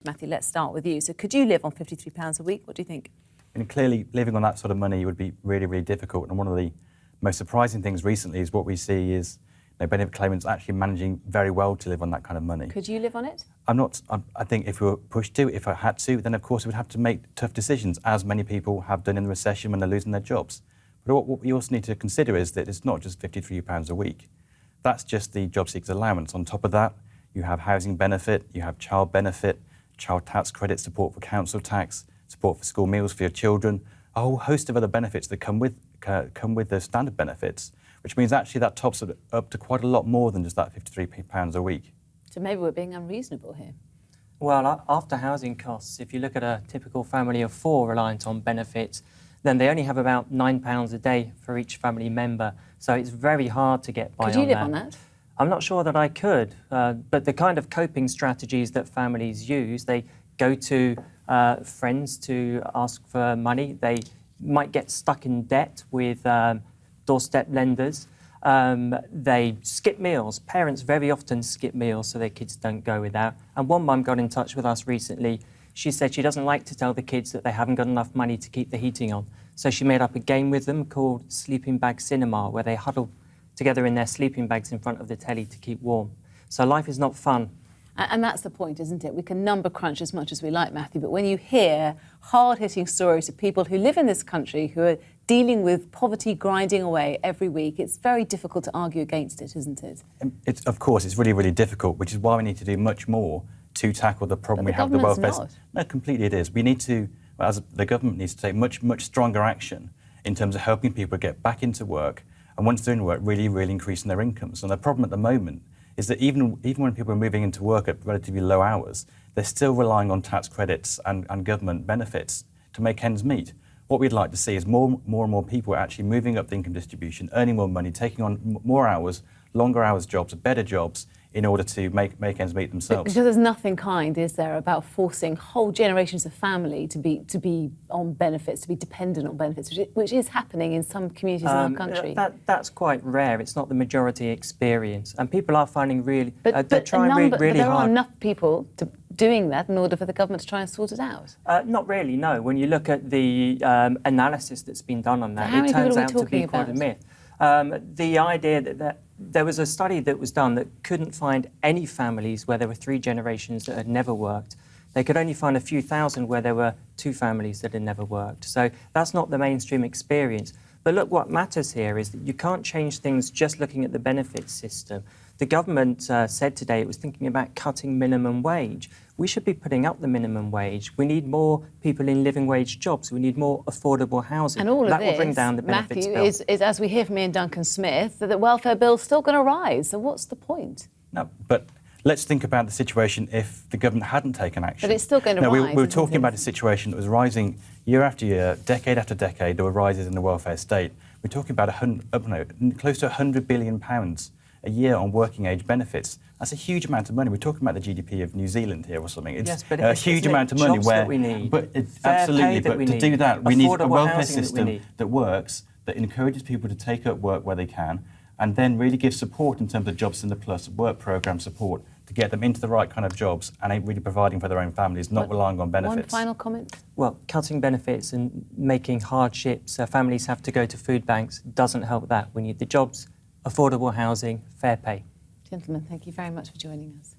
Matthew, let's start with you. So could you live on £53 a week? What do you think? And clearly, living on that sort of money would be really, really difficult. And one of the most surprising things recently is what we see is benefit claimants actually managing very well to live on that kind of money. Could you live on it? I think if we were pushed to, if I had to, then of course we'd have to make tough decisions, as many people have done in the recession when they're losing their jobs. But what we also need to consider is that it's not just £53 a week. That's just the job seekers allowance. On top of that, you have housing benefit, you have child benefit, child tax credit, support for council tax, support for school meals for your children, a whole host of other benefits that come with the standard benefits, which means actually that tops it up to quite a lot more than just that £53 a week. So maybe we're being unreasonable here. Well, after housing costs, if you look at a typical family of four reliant on benefits, then they only have about £9 a day for each family member. So it's very hard to get by on that. Could you live on that? I'm not sure that I could, but the kind of coping strategies that families use, they go to friends to ask for money. They might get stuck in debt with doorstep lenders. They skip meals. Parents very often skip meals so their kids don't go without. And one mum got in touch with us recently. She said she doesn't like to tell the kids that they haven't got enough money to keep the heating on. So she made up a game with them called Sleeping Bag Cinema, where they huddle together in their sleeping bags in front of the telly to keep warm. So life is not fun. And that's the point, isn't it? We can number crunch as much as we like, Matthew, but when you hear hard-hitting stories of people who live in this country who are dealing with poverty grinding away every week, it's very difficult to argue against it, isn't it? Of course, it's really, really difficult, which is why we need to do much more to tackle the problem we have with the welfare. No, completely it is. We need to, as the government needs to take much, much stronger action in terms of helping people get back into work, and once they're in work, really, really increasing their incomes. And the problem at the moment is that even when people are moving into work at relatively low hours, they're still relying on tax credits and government benefits to make ends meet. What we'd like to see is more and more people actually moving up the income distribution, earning more money, taking on more hours, longer hours jobs, better jobs, in order to make ends meet themselves. Because there's nothing kind, is there, about forcing whole generations of family to be on benefits, to be dependent on benefits, which is happening in some communities in our country. That's quite rare. It's not the majority experience, and people are finding really. But they're trying really hard. There are enough people doing that in order for the government to try and sort it out. Not really. No. When you look at the analysis that's been done on that, it turns out to be quite a myth. The idea that there was a study that was done that couldn't find any families where there were three generations that had never worked. They could only find a few thousand where there were two families that had never worked. So that's not the mainstream experience. But look, what matters here is that you can't change things just looking at the benefits system. The government said today it was thinking about cutting minimum wage. We should be putting up the minimum wage. We need more people in living wage jobs. We need more affordable housing. And all of that this, will bring down the benefits Matthew, bill. is, as we hear from Ian Duncan Smith, that the welfare bill's still going to rise. So what's the point? No, but let's think about the situation if the government hadn't taken action. But it's still going to rise. We were talking about a situation that was rising year after year, decade after decade. There were rises in the welfare state. We're talking about close to £100 billion a year on working age benefits. That's a huge amount of money. We're talking about the GDP of New Zealand here or something. It's yes, but a huge amount of money. Jobs that we need. But absolutely, but to do that, we need a welfare system that works, that encourages people to take up work where they can, and then really gives support in terms of Jobs in the Plus, work programme support, to get them into the right kind of jobs and really providing for their own families, not relying on benefits. One final comment? Well, cutting benefits and making hardships families have to go to food banks doesn't help that. We need the jobs, affordable housing, fair pay. Gentlemen, thank you very much for joining us.